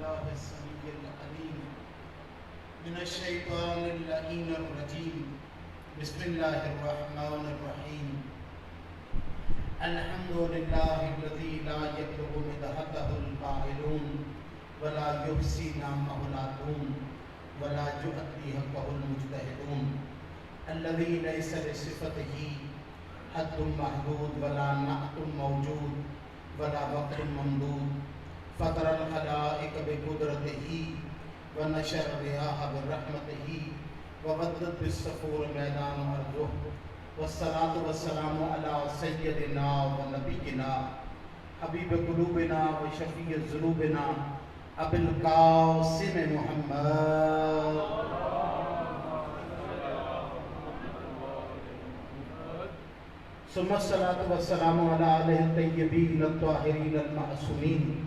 بالله السميع العليم من الشيطان اللعين الرجيم بسم الله الرحمن الرحيم الحمد لله الذي لا يبلغ مدحته القائلون ولا يحصي نعمه العادون ولا يؤدي حقه المجتهدون الذي ليس لصفته حد محدود ولا نعت موجود ولا وقت ممدود فطر الخلائق بقدرته ونشر الرياح برحمته وودت بالصفور میدان ارضه والصلاة والسلام على سيدنا ونبينا حبيب قلوبنا وشفيع ذنوبنا ابي القاسم محمد ثم الصلاة والسلام على آله الطيبين الطاهرين المعصومين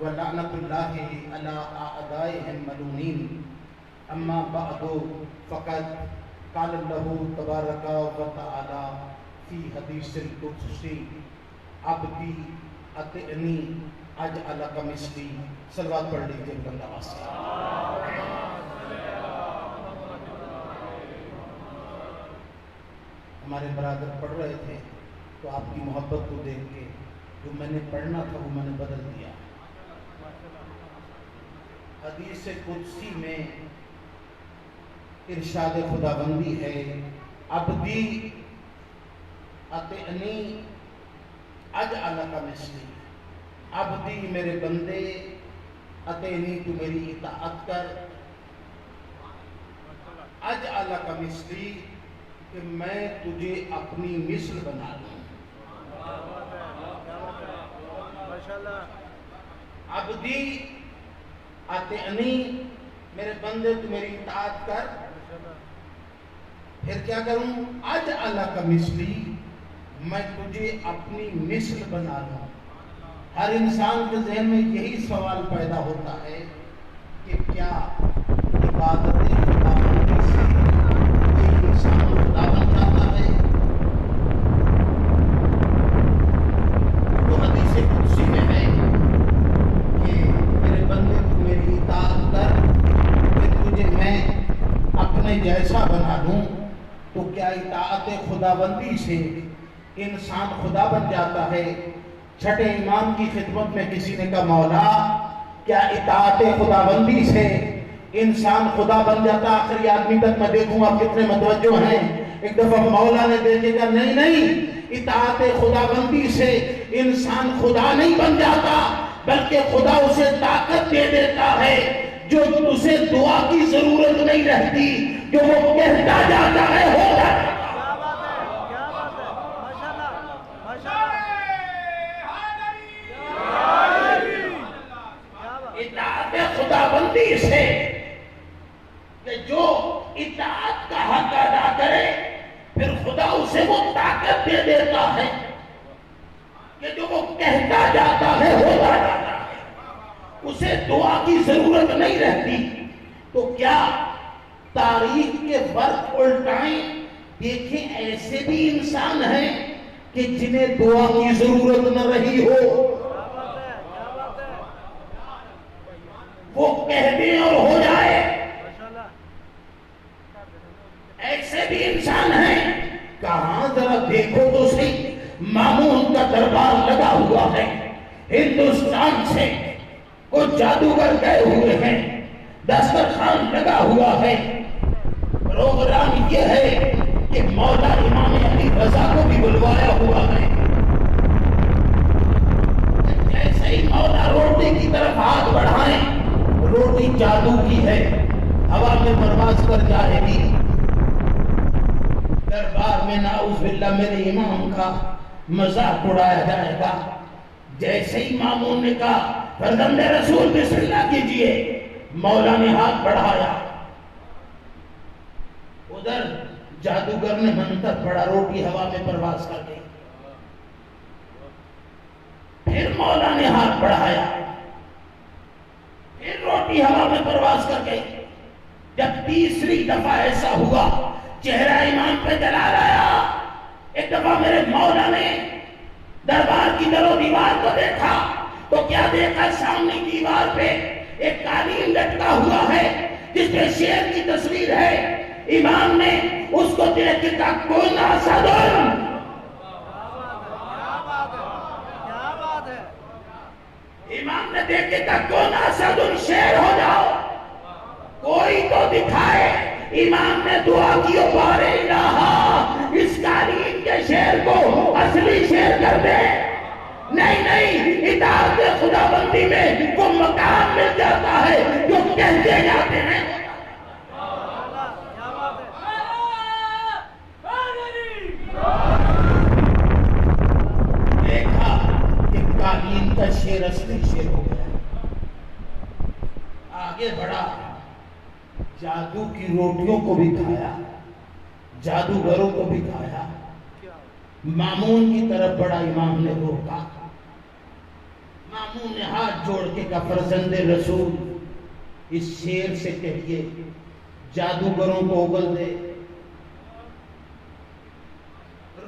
ولعنة الله على أعدائهم الملعونين أما بعد فقد قال الله تبارك وتعالى في حديث القدسي عبدي أطعني أجعل كمثلي صلوات پڑھ لیجیے بندہ واسطے ہمارے برادر پڑھ رہے تھے تو آپ کی محبت کو دیکھ کے جو میں نے پڑھنا تھا وہ میں نے بدل دیا. حدیث قدسی میں ارشاد خداوندی ہے عبدی اطعنی اجعل کمثلی، عبدی میرے بندے اطعنی تو میری اطاعت کر، اجعل کمثلی کہ میں تجھے اپنی مثل بنا لوں. عبدی اطعنی میرے بندے تو میری اطاعت کر، پھر کیا کروں؟ اجعل کمثلی میں تجھے اپنی مثل بنا لوں. ہر انسان کے ذہن میں یہی سوال پیدا ہوتا ہے کہ کیا عبادت خداوندی سے کوئی انسان خدا بن جاتا ہے؟ تو حدیث قدسی میں ہے کہ میرے بندے تو میری اطاعت کر کہ تجھے میں اپنے جیسا بنا دوں. تو کیا اطاعت خداوندی سے انسان خدا بن جاتا ہے؟ چھٹے امام کی خدمت میں کسی نے کہا مولا کیا اطاعت خداوندی سے انسان خدا بن جاتا؟ آخری آدمی تک میں دیکھوں آپ کتنے متوجہ ہیں. ایک دفعہ مولا نے دیکھے کہا نہیں، اطاعت خداوندی سے انسان خدا نہیں بن جاتا بلکہ خدا اسے طاقت دے دیتا ہے جو اسے دعا کی ضرورت نہیں رہتی، جو وہ کہتا جاتا ہے ہو جاتا ہے. اطاعت خداوندی سے کہ جو اطاعت کا حق ادا کرے پھر خدا اسے وہ طاقت دے دیتا ہے کہ جو وہ کہتا جاتا ہے ہو جاتا ہے، اسے دعا کی ضرورت نہیں رہتی. تو کیا تاریخ کے ورق الٹائیں دیکھیں ایسے بھی انسان ہیں کہ جنہیں دعا کی ضرورت نہ رہی ہو، وہ کہہ دیں اور ہو جائے. ایسے بھی انسان ہیں، کہاں ذرا دیکھو تو صحیح، مامون کا دربار لگا ہوا ہے، ہندوستان سے کچھ جادوگر گئے ہوئے ہیں، دسترخوان لگا ہوا ہے، پروگرام یہ ہے کہ مولا امام علی رضا کو بھی بلوایا ہوا ہے. جیسے ہی مولا روٹی کی طرف ہاتھ بڑھائیں، روٹی جادو کی ہے، ہوا میں پرواز کر جائے گی. دربار میں نعوذ باللہ میرے امام کا مذاق اڑایا جائے گا. جیسے ہی مامون نے کہا فرزند رسول بسم اللہ کیجئے، مولا نے ہاتھ بڑھایا، ادھر جادوگر نے منتر پڑھا، روٹی ہوا میں پرواز کر گئی. پھر مولا نے ہاتھ بڑھایا، پھر روٹی ہوا میں پرواز کر گئی. جب تیسری دفعہ ایسا ہوا چہرہ امام پہ جلال آیا. ایک دفعہ میرے مولا نے دربار کی در و دیوار کو دیکھا تو کیا دیکھا؟ سامنے دیوار پہ ایک قالین لٹکا ہوا ہے جس پہ شیر کی تصویر ہے. امام نے اس کو دیکھ کے کہا کون اسد. امام نے دیکھ کے کہا کون اسد شیر ہو جاؤ کوئی تو دکھائے. امام نے دعا کی بار الہ اس قالین کے شیر کو اصلی شیر کر دے. نہیں اطاعت خدا بندی میں وہ مقام مل جاتا ہے جو کہتے جاتے ہیں. دیکھا کہ قالین کا شیر اصلی شیر ہو گیا. آگے بڑھا جادو کی روٹیوں کو بھی کھایا جادوگروں کو بھی کھایا. مامون کی طرف بڑا. امام نے روکا. مامون نے ہاتھ جوڑ کے کہا فرزند رسول اس شیر سے کہیے جادوگروں کو اگل دے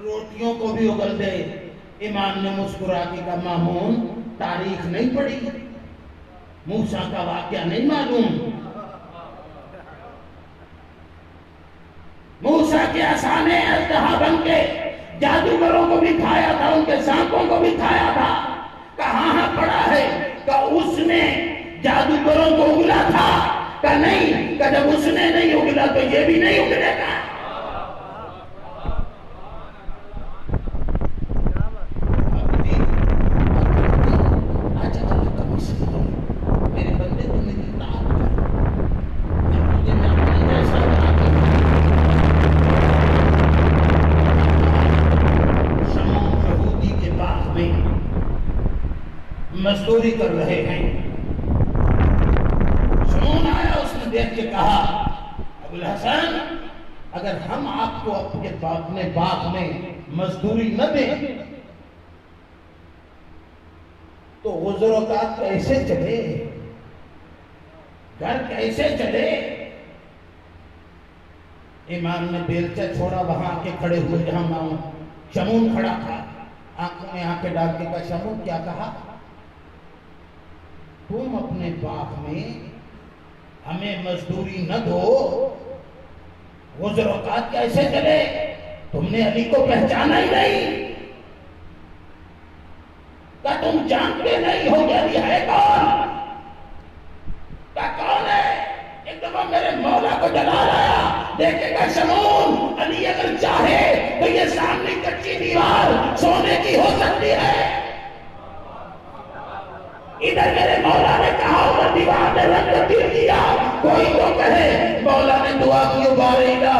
روٹیوں کو بھی اگل دے. امام نے مسکرا کے کہا مامون تاریخ نہیں پڑھی موسیٰ کا واقعہ نہیں معلوم. موسیٰ کے عصا نے اژدہا بن کے جادوگروں کو بھی کھایا تھا ان کے سانپوں کو بھی کھایا تھا. کہاں پڑا ہے کہ اس نے جادوگروں کو اگلا تھا. کہ نہیں کہ جب اس نے نہیں اگلا تو یہ بھی نہیں اگلے گا. میرے بندے تو میری اطاعت کر میں اپنے جیسا شمعون یہودی کے باغ میں مزدوری کر رہے ہیں. شمعون آیا اس نے دیکھ کے کہا ابوالحسن اگر ہم آپ کو اپنے باغ میں مزدوری نہ دیں تو غزر اوقات کیسے چلے گھر کیسے چلے. امام نے بیلچہ چھوڑا وہاں کے کھڑے ہوئے جہاں شمعون کھڑا تھا. آنکھوں میں آنکھیں ڈال کے کہا شمعون کیا کہا تم اپنے باغ میں ہمیں مزدوری نہ دو غزر اوقات کیسے چلے. تم نے علی کو پہچانا ہی نہیں. کیا تم جانتے نہیں ہو کہ علی ہے کون. کیا کون ہے. ایک دفعہ میرے مولا کو جلا لایا. دیکھے گا شمعون علی اگر چاہے تو یہ سامنے کچی دیوار سونے کی ہو سکتی ہے. ادھر میرے مولا نے کہا ادھر دیوار نے رنگ تبدیل کیا. کوئی تو کہے مولا نے دعا کی بار الہ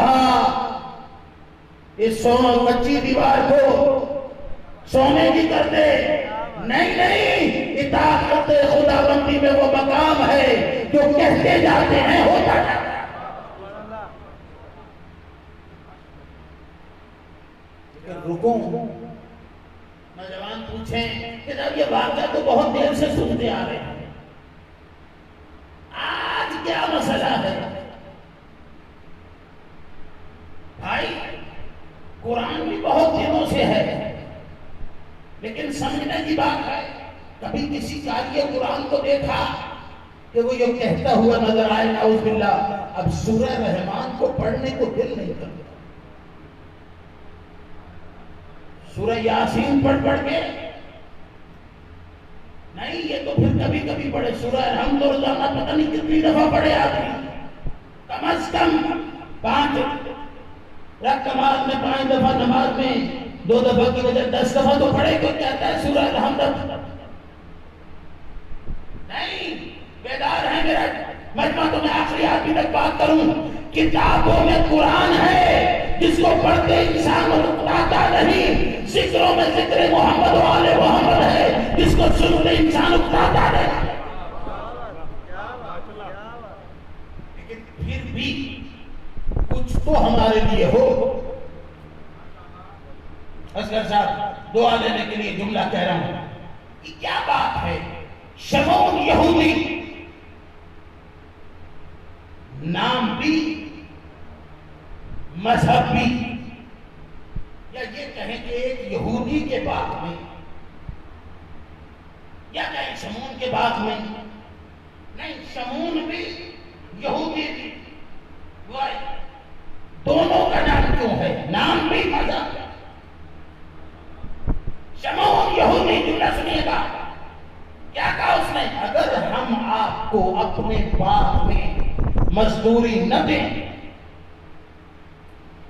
اس کچی دیوار کو سونے کی کر دے. نہیں اطاعت خدا بندی میں وہ مقام ہے جو کہتے جاتے ہیں ہوتا جاتا ہے. رکوں نوجوان پوچھیں کہ جب یہ واقعہ تو بہت دیر سے سنتے آ رہے ہیں آج کیا مسئلہ ہے. بھائی قرآن بھی بہت دنوں سے ہے لیکن سمجھنے کی بات ہے. کبھی کسی قاری قرآن کو دیکھا کہ وہ یہ کہتا ہوا نظر آئے نعوذ باللہ اب سورہ رحمان کو پڑھنے کو دل نہیں کرتا. سورہ یاسین پڑھ کے نہیں یہ تو پھر کبھی کبھی پڑھے. سورہ الحمد روزانہ پتہ نہیں کتنی دفعہ پڑھے آدمی. کم از کم 5 رکعت نماز میں 5 دفعہ نماز میں 2 دفعہ کی وجہ 10 دفعہ تو پڑھے. کوئی کہتا ہے سورہ الحمد نہیں. بیدار ہے میرا مجمع تو میں آخری آدمی تک بات کروں. کتابوں میں قرآن ہے جس کو پڑھتے انسان اکتاتا نہیں. ذکروں میں ذکر محمد و آل محمد ہے جس کو سنتے انسان اکتاتا نہیں. لیکن پھر بھی کچھ تو ہمارے لیے ہو. اصغر صاحب دعا لینے کے لیے جملہ کہہ رہا ہوں. یہ کیا بات ہے. شمعون یہودی نام بھی مذہب بھی یا یہ کہیں کہ ایک یہودی کے باغ میں یا کہیں شمعون کے باغ میں نہیں شمون بھی یہودی بھی، دونوں کا نام کیوں ہے؟ نام بھی مذہب ہے۔ شمون یہودی جملہ سنیے گا، کیا کہا اس نے؟ اگر ہم آپ کو اپنے باغ میں مزدوری نہ دیں،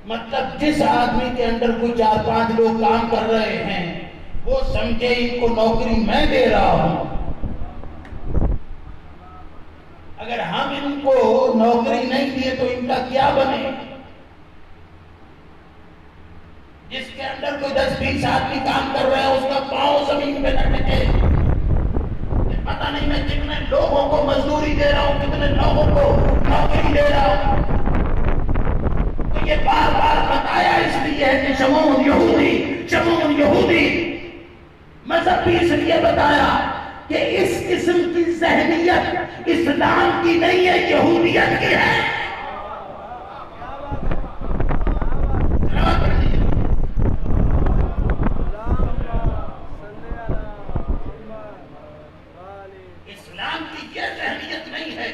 مطلب جس آدمی کے اندر کوئی 4-5 لوگ کام کر رہے ہیں وہ سمجھے ان کو نوکری میں دے رہا ہوں، اگر ہم ان کو نوکری نہیں دیے تو ان کا کیا بنے؟ جس کے اندر کوئی 10-20 آدمی کام کر رہے ہیں اس کا پاؤں زمین پہ نہ ٹکے، پتہ نہیں میں کتنے لوگوں کو مزدوری دے رہا ہوں، کتنے لوگوں کو نوکری دے رہا ہوں۔ تو یہ بار بار بتایا اس لیے ہے کہ شمون یہودی، مذہب بھی اس لیے بتایا کہ اس قسم کی ذہنیت اسلام کی نہیں ہے، یہودیت کی ہے۔ اسلام کی یہ ذہنیت نہیں ہے۔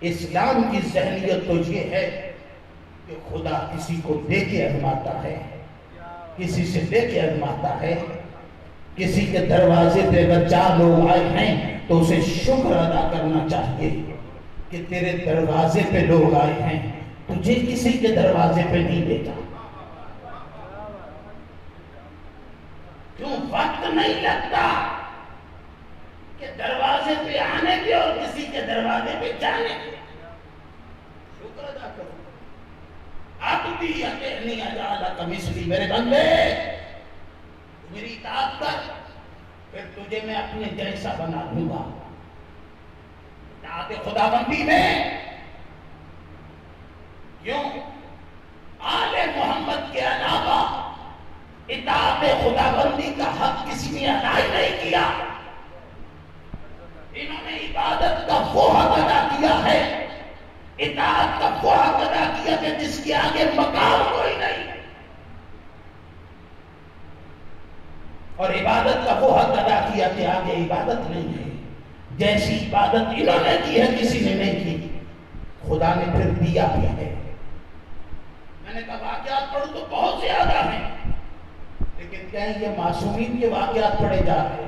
اسلام کی ذہنیت تو یہ ہے کہ خدا کسی کو دے کے آزماتا ہے، کسی سے لے کے آزماتا ہے۔ کسی کے دروازے پہ اگر 4 لوگ آئے ہیں تو اسے شکر ادا کرنا چاہیے کہ تیرے دروازے پہ لوگ آئے ہیں، تجھے کسی کے دروازے پہ نہیں بھیجا۔ کیوں وقت نہیں لگتا کہ دروازے پہ آنے کے اور کسی کے دروازے پہ جانے کے؟ شکر ادا کرو۔ عبدی اطیعنی اجعلک مثلی، میرے بندے میری اطاعت کر، پھر تجھے میں اپنے جیسا بنا دوں گا۔ اطاعت خداوندی میں کیوں آل محمد کے علاوہ اطاعت خداوندی کا حق کسی نے ادا نہیں کیا۔ انہوں نے عبادت کا وہ حق ادا کیا ہے، اطاعت کا وہ حق ادا کیا کہ جس کے آگے مقام کوئی نہیں، اور عبادت کا وہ حق ادا کیا کہ آگے عبادت نہیں ہے۔ جیسی عبادت انہوں نے کی ہے کسی نے نہیں کی، خدا نے پھر دیا بھی ہے۔ میں نے کہا واقعات پڑھو تو بہت زیادہ ہیں، لیکن کہیں یہ معصومین کے واقعات پڑھے جا رہے ہیں؟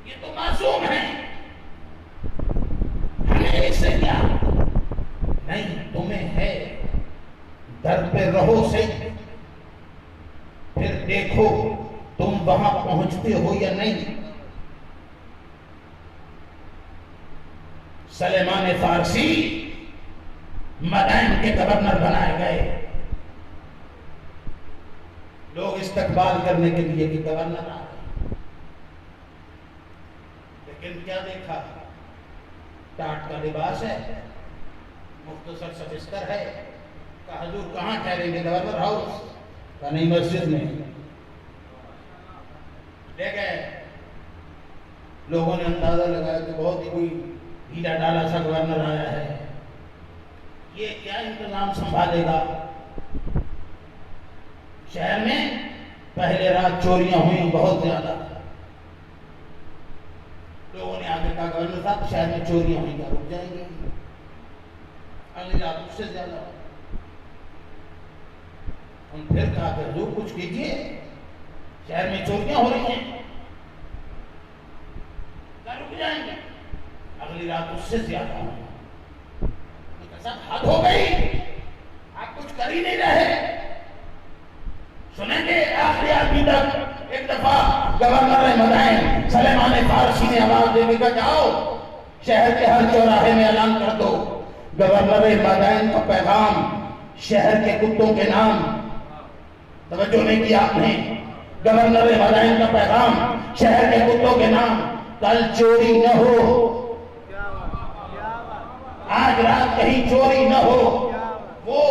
یہ تو معصوم ہیں، ہمیں اس سے کیا؟ نہیں، تمہیں ہے، در پہ رہو صحیح، پھر دیکھو تم وہاں پہنچتے ہو یا نہیں۔ سلیمان فارسی مدائن کے گورنر بنائے گئے، لوگ استقبال کرنے کے لیے کہ گورنر آ گئے، لیکن کیا دیکھا؟ ٹاٹ کا لباس ہے، مختصر سا بستر ہے۔ کہا حضور کہاں ٹھہریں گے؟ Governor house. کہا نہیں، مسجد میں۔ لے گئے، لوگوں نے اندازہ لگایا کہ بہت ہی کوئی ڈھیلا ڈالا سا گورنر آیا ہے، یہ کیا انتظام سنبھالے گا؟ شہر میں پہلے رات چوریاں ہوئی بہت زیادہ، لوگوں نے آگے کہا گورنر صاحب شہر میں چوریاں ہوئی، کیا رک جائیں گے؟ اگلی رات اس سے زیادہ۔ ہم پھر کہا کہ حضور کچھ کیجئے، شہر میں چوریاں ہو رہی ہیں، کیا رک جائیں گے؟ اگلی رات اس سے زیادہ ہوئی۔ سب حد ہو گئی، آپ کچھ کر ہی نہیں رہے۔ سنیں گے آخری آدمی تک ایک دفعہ گورنر مدائن سلیمان فارسی نے آواز دے کے جاؤ شہر کے ہر چوراہے میں اعلان کر دو، گورنر مدائن کا پیغام، شہر کے کتوں کے نام۔ توجہ نہیں کیا آپ نے؟ گورنر مدائن کا پیغام، شہر کے کتوں کے نام، کل چوری نہ ہو، آج رات کہیں چوری نہ ہو۔ وہ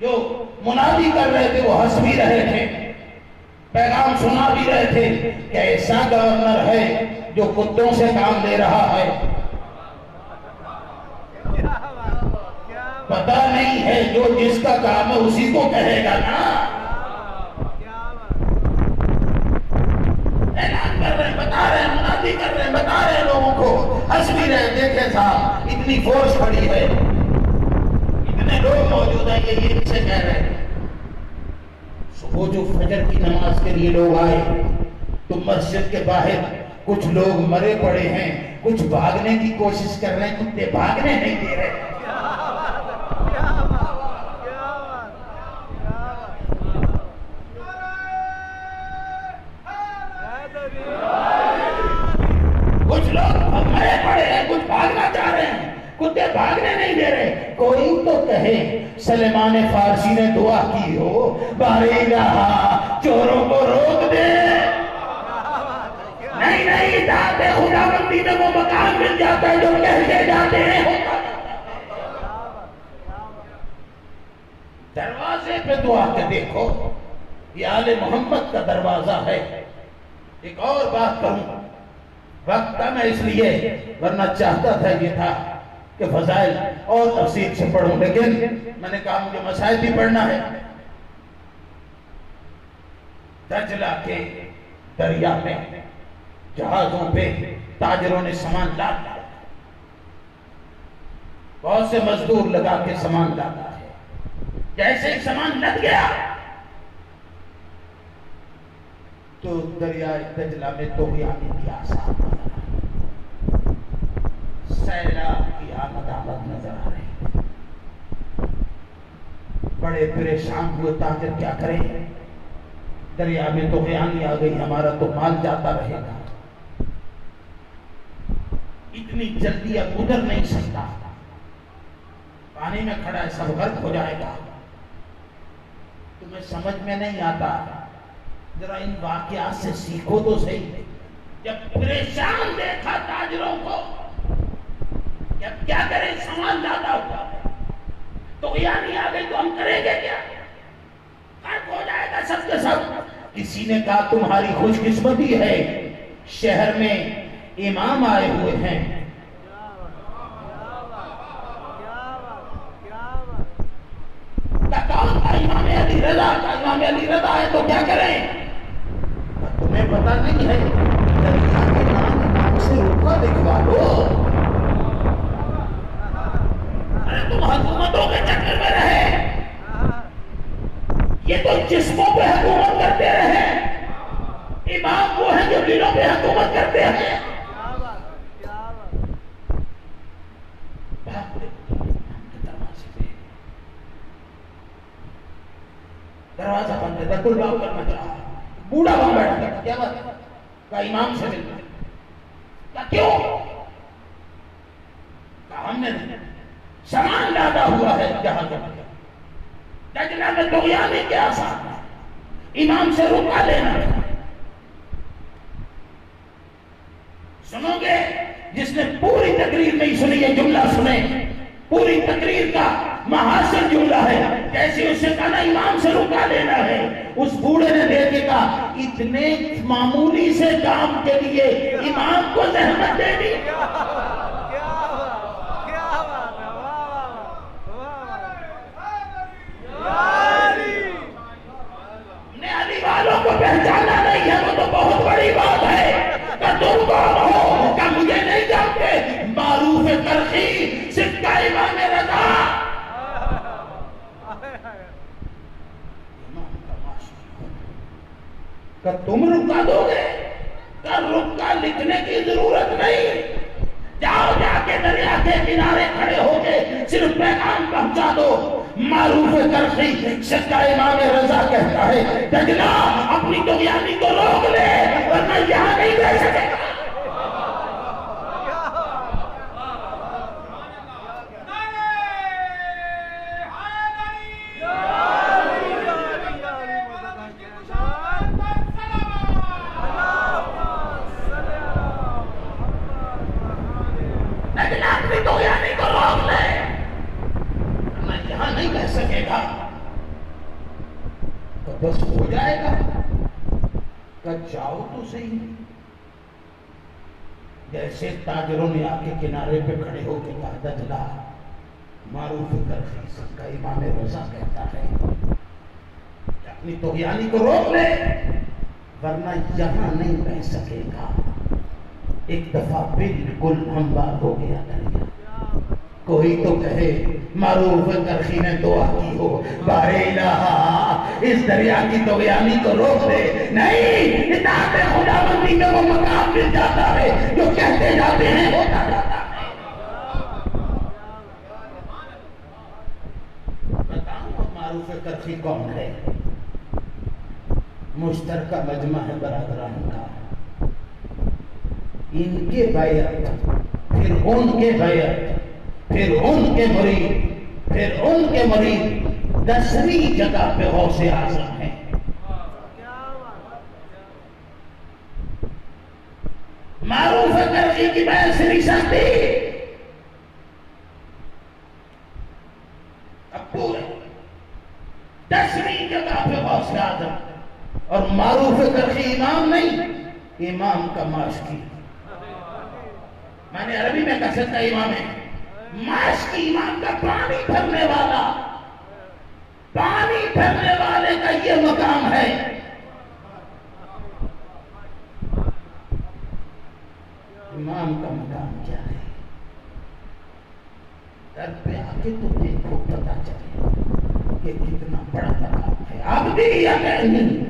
جو منادی کر رہے تھے وہ ہنس بھی رہے تھے، پیغام سنا بھی رہے تھے کہ ایسا گورنر ہے جو کتوں سے کام لے رہا ہے۔ پتہ نہیں ہے جو جس کا کام ہے اسی کو کہے گا نا۔ اعلان کر رہے ہیں، بتا رہے ہیں، منادی کر رہے ہیں، بتا رہے ہیں لوگوں کو ہنس بھی رہے، دیکھے صاحب اتنی فورس پڑی ہے، اتنے لوگ موجود ہیں، یہ ان سے کہہ رہے ہیں صبح جو فجر کی نماز کے لیے لوگ آئے تو مسجد کے باہر کچھ لوگ مرے پڑے ہیں، کچھ بھاگنے کی کوشش کر رہے ہیں، کتے بھاگنے نہیں دے رہے۔ کچھ لوگ مرے پڑے ہیں، کچھ بھاگنا چاہ رہے ہیں، کتے بھاگنے نہیں دے رہے۔ کوئی تو کہے سلیمان فارسی نے دعا کی ہو بارے الہ چوروں کو روک دے۔ نہیں نہیں، ذات خدا بندی میں وہ مقام مل جاتا ہے جو کہتے جاتے ہیں۔ دروازے پہ دعا کے دیکھو، یہ آل محمد کا دروازہ ہے۔ ایک اور بات کہوں، وقت کم ہے اس لیے، ورنہ چاہتا تھا یہ تھا کہ فضائل اور تفصیل سے پڑھوں، لیکن میں نے کہا مجھے مسائل بھی پڑھنا ہے۔ دجلہ کے دریا میں جہازوں پہ تاجروں نے سامان لادا، بہت سے مزدور لگا کے سامان لادا ہے۔ جیسے ہی سامان لد گیا تو دریائے دجلہ میں طغیانی کی آثار نظر آئی، سیلاب کی آمد نظر آ رہی۔ بڑے پریشان ہوئے تاجر، کیا کریں، دریا میں طغیانی آ گئی، ہمارا تو مال جاتا رہے گا، اتنی جلدی اب ادھر نہیں سکتا، پانی میں کھڑا ہے، سب غرق ہو جائے گا۔ تمہیں سمجھ میں نہیں آتا، ذرا ان واقعات سے سیکھو تو صحیح۔ جب پریشان دیکھا تاجروں کو، جب کیا کریں، سامان لادا ہوتا ہے، تو یعنی آ گئی تو ہم کریں گے کیا، غرق ہو جائے گا سب کے سب۔ کسی نے کہا تمہاری خوش قسمتی ہے، شہر میں امام آئے ہوئے ہیں، کون کا امام علی رضا کا، امام علی رضا ہے تو کیا کریں؟ تمہیں پتہ نہیں ہے، دریا کے نام امام سے رکا دکھوا لو۔ ارے تم حکومتوں کے چکر میں رہے، یہ تو جسموں پہ حکومت کرتے رہے، امام وہ ہیں جو دلوں پہ حکومت کرتے ہیں۔ دروازہ بند ہے، کل باب کرنا چاہا، بوڑھا وہاں بیٹھا تھا، کیا بات ہے؟ کہا امام سے ملنا، کہا کیوں؟ کہا ہم نے سامان لادا ہوا ہے جہاں دجلہ میں طغیانی کے آثار ہیں، امام سے رکا لینا۔ سنو گے، جس نے پوری تقریر نہیں سنی یہ جملہ سنے، پوری تقریر کا محاسن جملہ ہے، جیسے اس سے کہا نا امام سے رکا لینا ہے، اس بوڑھے نے دیکھ کے کہا اتنے معمولی سے کام کے لیے امام کو زحمت دے دی۔ نے علی والوں کو پہچانا نہیں ہے، وہ تو بہت بڑی بات ہے۔ کہ تم کون ہو؟ کہ مجھے نہیں جانتے، معروف ترخی سکہ امام رضا۔ کہ تم رکا دو گے؟ کہ رکا لکھنے کی ضرورت نہیں، جاؤ جا کے دریا کے کنارے کھڑے ہو کے صرف پیغام پہنچا دو۔ معروف ترخی سکہ امام رضا کہتا ہے دجلہ اپنی طغیانی کو روک لے ورنہ یہاں نہیں رہ سکے گا۔ بس ہو جائے گا، کہ جاؤ تو صحیح۔ جیسے تاجروں نے آ کے کنارے پہ کھڑے ہو کے کہا دجلہ معروف ترخی سکہ امام رضا کہتا ہے اپنی طغیانی کو روک لے ورنہ یہاں نہیں رہ سکے گا۔ ایک دفعہ بالکل ہموار ہو گیا دریا. کوئی تو کہے معروف کرخی نے دعا کی ہو بارے الہا اس دریا کی طغیانی کو روک دے. نہیں، اطاعت خداوندی میں وہ مقام مل جاتا ہے جو کہتے جاتے ہیں ہوتا جاتا ہے. بتاؤ معروف کرخی کون ہے؟ مشترکہ مجمع ہے برادران کا. ان کے بیعت، پھر ان کے بیعت، پھر ان کے مرید، پھر ان کے مرید 10ویں جگہ پہ غوث اعظم ہیں. معروف کرخی کی بیعت سے نہیں سکتی. اب پورے 10ویں جگہ پہ غوث اعظم. اور معروف کرخی امام نہیں، امام کا ماشکی. میں نے عربی میں کہہ سکتا امام ہے، ماشکی امام کا پانی بھرنے والا. پانی بھرنے والے کا یہ مقام ہے. امام کا مقام کیا ہے؟ در پہ آ کے تو دیکھو پتا چلے کہ کتنا بڑا مقام ہے. آپ بھی یا نہیں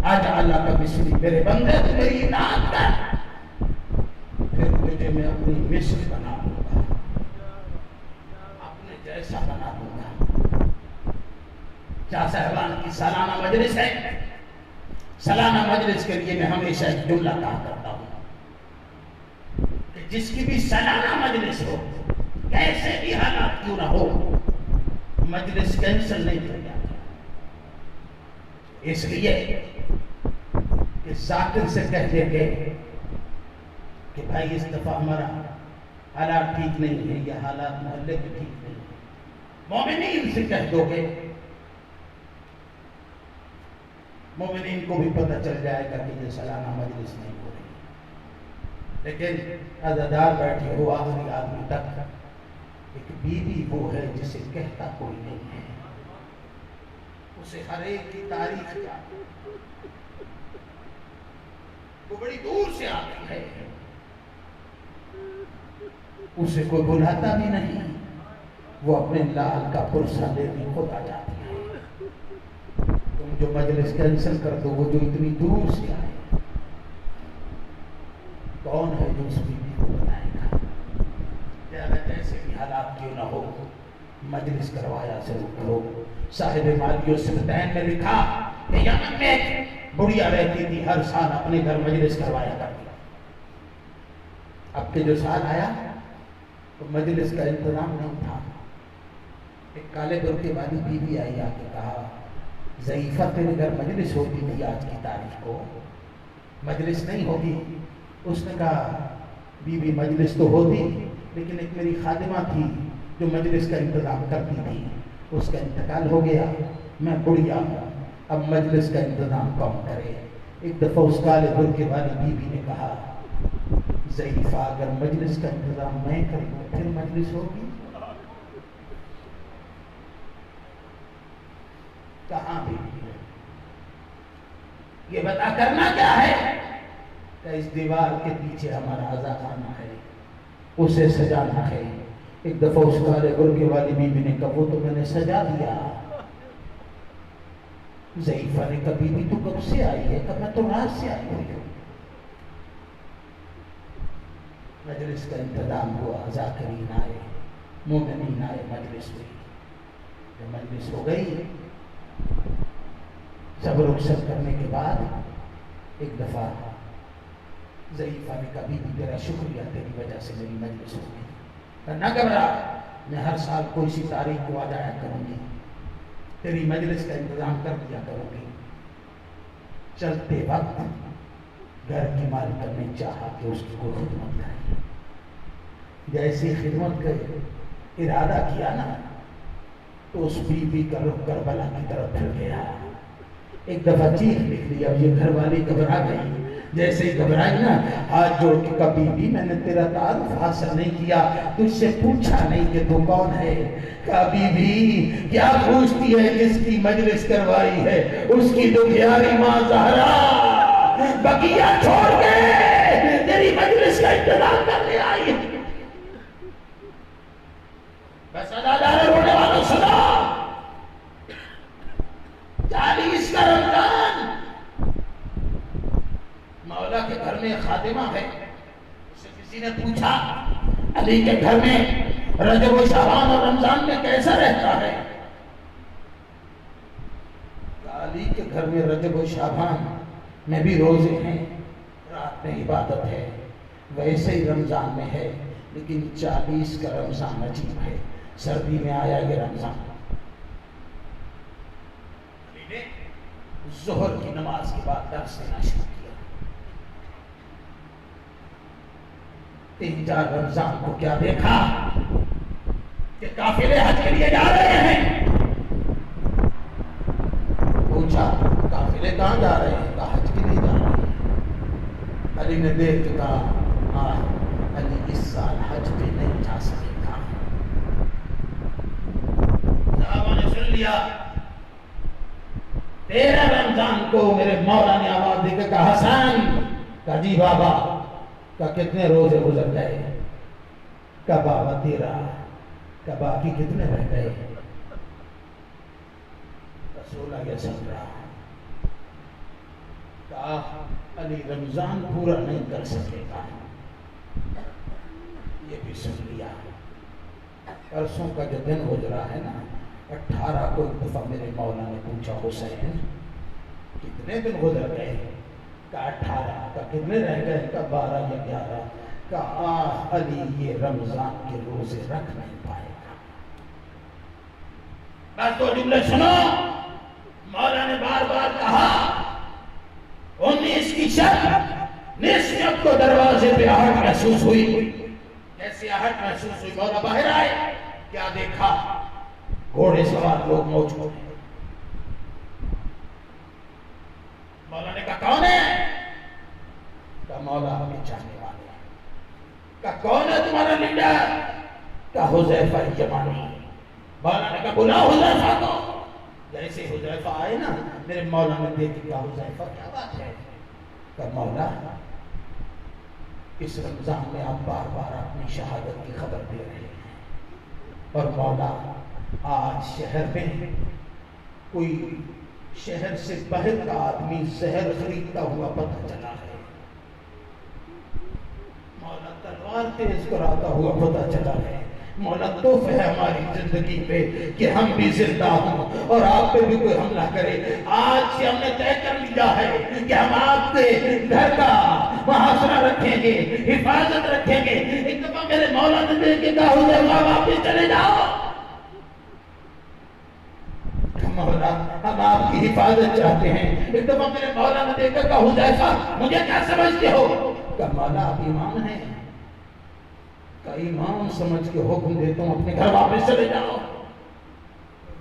آج اللہ کا مصری میرے بندے تو میری اطاعت کر، پھر تجھے میں اپنی مثل بنا دوں گا، اپنے جیسا بنا دوں گا. شاہ صاحبان کی سالانہ مجلس ہے. سالانہ مجلس کے لیے میں ہمیشہ ایک جملہ کہا کرتا ہوں کہ جس کی بھی سالانہ مجلس ہو، کیسے بھی حالات کیوں نہ ہو، مجلس کینسل نہیں کر جاتا. اس لیے کہ ذاکر سے کہہ دیں گے کہ بھائی اس دفعہ ہمارا حالات ٹھیک نہیں ہے، یہ حالات محلے کے ٹھیک نہیں ہے. مومنین سے کہہ دو گے، مومنین کو بھی پتہ چل جائے گا کہ یہ سالانہ مجلس نہیں ہو رہی. لیکن عزادار بیٹھے ہو آخری آدمی تک، ایک بیوی وہ ہے جسے کہتا کوئی نہیں ہے، اسے ہر ایک کی تاریخ کا وہ بڑی دور سے آتی ہے، اسے کوئی بلاتا بھی نہیں، وہ اپنے لال کا پرسہ لے کے خود آ جاتی ہے. تم جو مجلس کینسل کر دو، وہ جو اتنی دور سے آئے، کون ہے جو اس بیوی کو بتائے گا؟ جیسے بھی حالات کیوں نہ ہو، مجلس کروایا ضرور کرو. صاحب مالی السلطین نے لکھا کہ یمن میں بڑھیا رہتی تھی، ہر سال اپنے گھر مجلس کروایا کرتی. اب کے جو سال آیا تو مجلس کا انتظام نہیں تھا. ایک کالے برقعے والی بیوی آئی، آ کے کہا ضعیفہ تیرے گھر مجلس ہوتی تھی آج کی تاریخ کو، مجلس نہیں ہوگی؟ اس نے کہا بی بی مجلس تو ہوتی، لیکن ایک میری خادمہ تھی جو مجلس کا انتظام کرتی تھی، اس کا انتقال ہو گیا، میں بڑھیا ہوں، اب مجلس کا انتظام کون کرے؟ ایک دفعہ اس کالے برقعے والی بی بی نے کہا ضعیفہ اگر مجلس کا انتظام میں کروں پھر مجلس ہوگی؟ کہاں بھی یہ بتا کرنا کیا ہے کہ اس دیوار کے پیچھے ہمارا عزا خانہ ہے، اسے سجانا ہے. ایک دفعہ اس کالے برقعے والی بیوی نے کہا وہ تو میں نے سجا دیا. ضعیفہ نے کہا بیوی تو کب سے آئی ہے؟ کہا میں تو رات سے آئی ہوئی ہوں. مجلس کا انتظام ہوا، ذاکرین آئے، مومنین آئے، مجلس ہوئی. جب مجلس ہو گئی، صبر و رخصت کرنے کے بعد ایک دفعہ ضعیفہ نے کہا بیوی تیرا شکریہ، تیری وجہ سے میری مجلس ہو گئی. نہ گھبرا، میں ہر سال کوئی سی تاریخ کو آ جایا کروں گی، تیری مجلس کا انتظام کر دیا کروں گی. چلتے وقت گھر کی مالکہ نے چاہا کہ اس کی کوئی خدمت کرے. جیسی خدمت کا ارادہ کیا نا تو اس بیوی کا رخ کربلا کی طرف پھر گیا. ایک دفعہ چیخ نکلی. اب یہ گھر والی گھبرا گئی. جیسے ہی گھبرائی نا ہاتھ جوڑ کے کہا بیوی میں نے تیرا تعارف حاصل نہیں کیا، تجھ سے پوچھا نہیں کہ تو کون ہے. کہا بیوی کیا پوچھتی ہے؟ جس کی مجلس کروائی ہے اس کی تو پیاری ماں زہرا بقیہ چھوڑ کے تیری میری مجلس کا انتظار کرنے آئی ہے. بس ادادار رونے والوں سنا، 40 کا رمضان. مولا کے گھر میں خادمہ ہے. اسے کسی نے پوچھا علی کے گھر میں رجب و شعبان اور رمضان میں کیسا رہتا ہے؟ علی کے گھر میں رجب و شعبان میں بھی روزے ہیں، رات میں عبادت ہے، ویسے ہی رمضان میں ہے، لیکن 40 کا رمضان عجیب ہے. سردی میں آیا یہ رمضان. علی نے ظہر کی نماز کے بعد درس دینا شروع کیا. 3-4 رمضان کو کیا دیکھا کہ قافلے حج کے لیے جا رہے ہیں. پوچھا قافلے کہاں جا رہے ہیں؟ کہا حج کے لیے جا رہے ہیں. علی نے دیکھ کے کہا علی اس سال حج پہ نہیں جا سکے گا. صحابہ نے سن لیا. 13 رمضان کو میرے مولا نے آواز دے کے کہا حسن. کہا جی بابا. کہا کتنے روزے گزر گئے؟ کہا بابا 13. کہا باقی کتنے رہ گئے؟ 16 کے سن رہا. کہا علی رمضان پورا نہیں کر سکے گا. یہ بھی سن لیا. پرسوں کا جو دن گزرا ہے نا 18 کو ایک دفعہ میرے مولا نے پوچھا حسین کتنے دن گزر گئے؟ کہا 18. کہا کتنے رہ گئے؟ کہا 12 یا 11. کہا علی یہ رمضان کے روزے رکھ نہیں پائے گا. بس تو جملے سنو. مولا نے بار بار کہا 19 کی شب نصف کو دروازے پہ آہٹ محسوس ہوئی. جیسے آہٹ محسوس ہوئی مولا باہر آئے. کیا دیکھا؟ گھوڑے سوار لوگ موجود ہیں. مولا نے کہا کون ہے؟ کہا مولا آپ کے چاہنے والے ہیں. کہا کون ہے تمہارا لیڈر؟ کہا حذیفہ یمانی. مولا نے کہا بلا حذیفہ کو. جیسے حذیفہ آئے نا میرے مولا نے دیکھ کہا حذیفہ کیا بات ہے؟ کہا مولا اس رمضان میں آپ بار بار اپنی شہادت کی خبر دے رہے ہیں اور مولا آج شہر میں کوئی شہر سے باہر کا آدمی زہر خریدتا ہوا پتہ چلا ہے. مولا تلوار تیز کراتا ہوا پتہ چلا ہے. مولا توفہ ہے ہماری زندگی پہ کہ ہم بھی زندہ ہوں اور آپ پہ بھی کوئی حملہ کرے. آج سے ہم نے طے کر لیا ہے کہ ہم آپ کے گھر کا محاصرہ رکھیں گے، حفاظت رکھیں گے. ایک دفعہ میرے مولا نے دیکھ کے کہا حذیفہ واپس چلے جاؤ. مولا ہم آپ کی حفاظت چاہتے ہیں. ایک دفعہ میرے مولا نے دیکھ کر کہا حذیفہ مجھے کیا سمجھتے ہو؟ کہا مولا آپ ایمان ہیں. کا ایمان سمجھ کے حکم دیتا ہوں اپنے گھر واپس چلے جاؤ.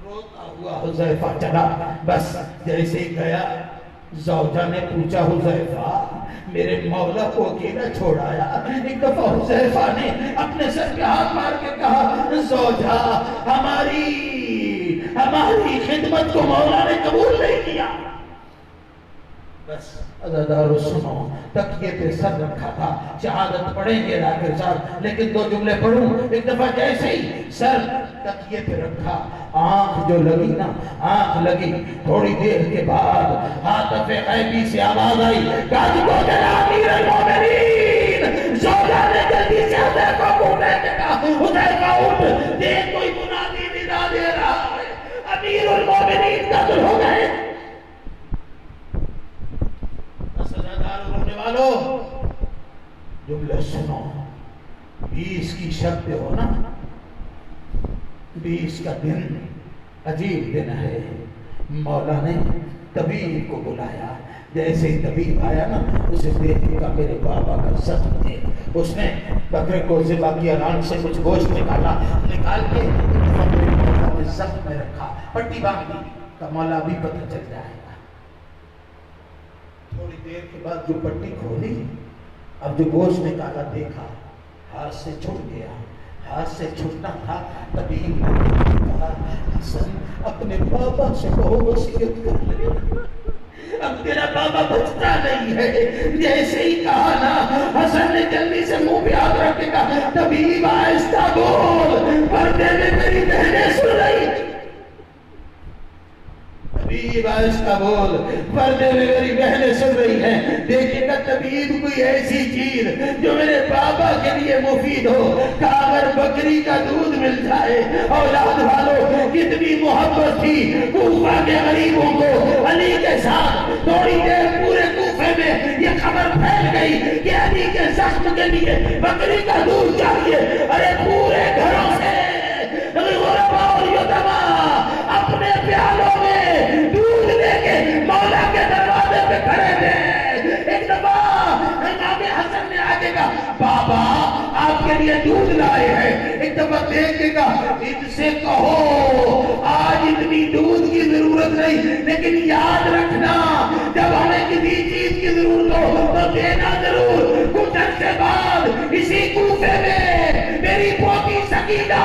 روتا ہوا حذیفہ چلا. بس جیسے ہی گیا زوجہ نے پوچھا حذیفہ میرے مولا کو اکیلا چھوڑایا؟ ایک دفعہ حذیفہ نے اپنے سر پہ ہاتھ مار کے کہا زوجہ ہماری خدمت کو مولا نے قبول نہیں کیا. بس عزادارو سنو. تکیے پہ سر رکھا تھا. شہادت پڑھیں گے آخر ساتھ لیکن 2 جملے پڑھوں. ایک دفعہ جیسے ہی سر تکیے پہ رکھا آنکھ جو لگی نا آنکھ لگی. تھوڑی دیر کے بعد حاطف غیبی سے آواز آئی قاضی کو جلا امیر المومنین. زوجہ نے جلدی سے حذیفہ کو اٹھا کے کہا حذیفہ اٹھ دیکھ کوئی منادی ندا دے رہا ہے امیر المومنین قتل ہو گئے. والو جملے سنو. 20 کی شب پہ ہو نا 20 کا دن عجیب دن ہے. مولا نے طبیب کو بلایا. جیسے ہی طبیب آیا نا اسے دیکھ کر میرے بابا کا زخم ہے. اس نے بکرے کو ذبح کیا ران سے کچھ گوشت نکالا. نکال کے میرے مولا نے زخم میں رکھا پٹی باندھ دی. کا مولا بھی پتہ چل جائے گا. تھوڑی دیر کے بعد جو پٹی کھولی اب جو گوشت نکالا دیکھا ہاتھ سے چھوٹ گیا. ہاتھ سے چھوٹنا تھا. طبیب نے کہا حسن اپنے بابا سے کہو وصیت کر لے. تک تیرا بابا بچتا نہیں ہے۔ جیسے ہی کہا نا، حسن نے جلدی سے منہ پہ ہاتھ رکھ کے کہا طبیب آہستہ بول، پردے میں میری بہنیں سن رہی، طبیب آہستہ بول، پردے میں میری بہنیں سن رہی ہیں۔ دیکھے گا طبیب کوئی ایسی چیز جو میرے بابا کے لیے مفید ہو، کہ اگر بکری کا دودھ مل جائے۔ اولاد والوں کتنی محبت تھی کوفہ کے غریبوں کو علی کے ساتھ۔ تھوڑی دیر پورے کوفے میں یہ خبر پھیل گئی کہ علی کے زخم کے لیے بکری کا دودھ چاہیے۔ ارے پورے گھروں سے غربا اور یتیما اپنے پیالوں میں دودھ لے کے مولا کے دروازے پہ کھڑے تھے۔ ایک دفعہ امام حسن نے آگے کہا بابا آپ کے لیے دودھ لائے ہیں۔ ایک دفعہ دیکھے گا ان سے کہو آج اتنی دودھ کی ضرورت نہیں، لیکن یاد رکھنا جب ہمیں کسی چیز کی ضرورت ہو تو دینا ضرور۔ کچھ عرصے بعد اسی کوفے میں میری پوتی سکینہ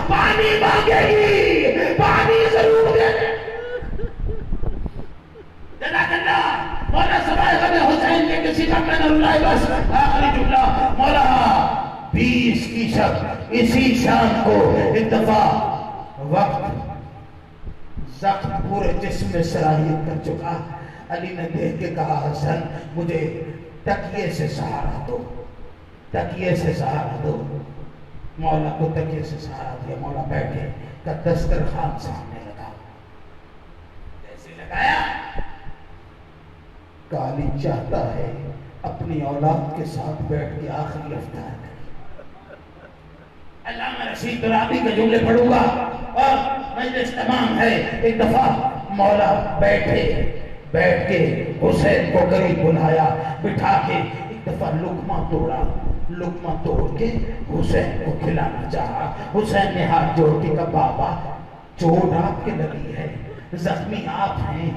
پانی مانگے گی، پانی ضرور دینا۔ جزاک اللہ۔ مولا سبائے غم حسین کے کسی کا میں اللہ بس آخری جملہ مولا 20 کی شب اسی شام کو ایک دفعہ وقت زخم پورے جسم میں سرایت کر چکا۔ علی نے دیکھ کے کہا حسن مجھے تکیے سے سہارا دو، تکیے سے سہارا دو۔ مولا کو تکیے سے سہارا دیا، مولا بیٹھے کا دسترخوان سامنے لگا، جیسے لگایا علی چاہتا ہے اپنی اولاد کے ساتھ بیٹھ کے آخری افطار کرے۔ علامہ رشید رابی کے جملے پڑھوں گا اور مجلس تمام ہے۔ ایک دفعہ مولا بیٹھ کے حسین کو قریب بلایا، بٹھا کے ایک دفعہ لقمہ توڑا، لقمہ توڑ کے حسین کو کھلانا چاہا۔ حسین نے ہاتھ جوڑ کے کہا بابا چوٹ آپ کے لگی ہے، زخمی آپ ہیں،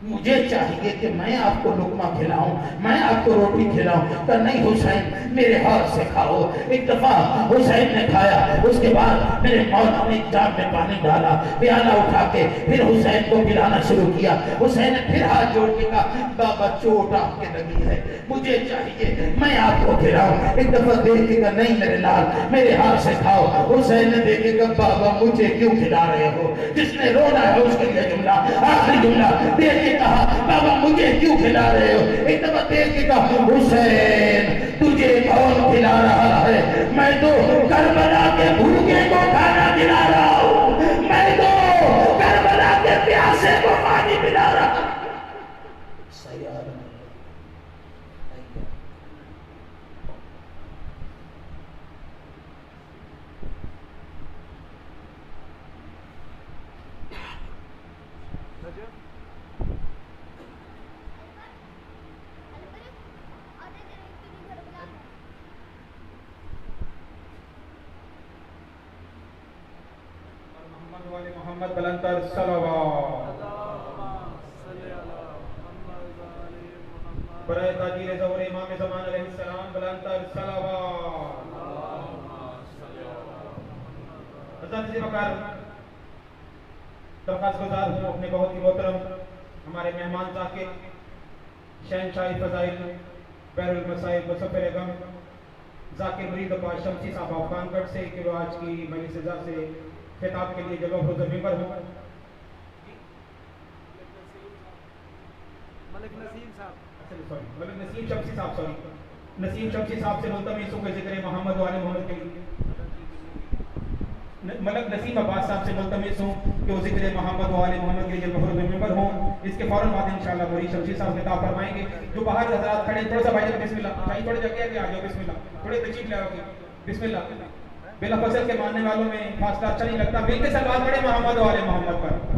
مجھے چاہیے کہ میں آپ کو لقمہ کھلاؤں، میں آپ کو روٹی کھلاؤں۔ کہا نہیں حسین میرے ہاتھ سے کھاؤ۔ ایک دفعہ حسین نے کھایا، اس کے بعد میرے مولا نے جام میں پانی ڈالا، پیالہ اٹھا کے پھر حسین کو پلانا شروع کیا۔ حسین نے پھر ہاتھ جوڑ کے کہا بابا چوٹ آپ کے لگی ہے، مجھے چاہیے میں آپ کو کھلاؤں۔ ایک دفعہ دیکھ کے کہا نہیں میرے لال میرے ہاتھ سے کھاؤ۔ حسین نے دیکھ کے کہا بابا مجھے کیوں کھلا رہے ہو؟ جس نے رونا ہے اس کے لیے جملہ، آخری جملہ دیکھ کے کہا بابا مجھے کیوں کھلا رہے ہو؟ ایک دفعہ دیکھ کے کہا حسین تجھے کون کھلا رہا ہے؟ میں تو کربلا کے بھوکے کو کھانا کھلا رہا ہوں، میں تو کربلا کے پیاسے کو پانی پلا رہا ہوں۔ محمد بلندر صلوات برائے تاجیر ظہور امام زمان علیہ السلام بلندر صلوات۔ حضرت سے وقار درخواست گزار ہوں اپنے بہت ہی محترم ہمارے مہمان ذاکر شہنشاہ فضائل بحر المصائب مسفر غم ذاکر مرید پاک شمسی صاحب افغان گڑھ سے کہ وہ آج کی مجلس عزا سے خطاب کے لیے جگہ حضور ممبر ہوں۔ ملک نسیم شمسی صاحب نسیم شمسی صاحب سے ملتمس ہوں کہ ذکر محمد و آل محمد کے لیے، ملک نسیم عباس صاحب سے ملتمس ہوں کہ وہ ذکر محمد و آل محمد کے لیے جگہ حضور ممبر ہوں۔ اس کے فوراً بعد انشاءاللہ مرید شمسی صاحب خطاب فرمائیں گے۔ جو باہر حضرات کھڑے تھوڑا سا بھائی بسم اللہ، بھائی تھوڑے جگہ آگے آ جاؤ، بسم اللہ تھوڑے تشریف لے آؤ گے، بسم اللہ۔ بلا فصل کے ماننے والوں میں فاصلہ اچھا نہیں لگتا، مل کے سلوات پڑھیں محمد و آل محمد پر۔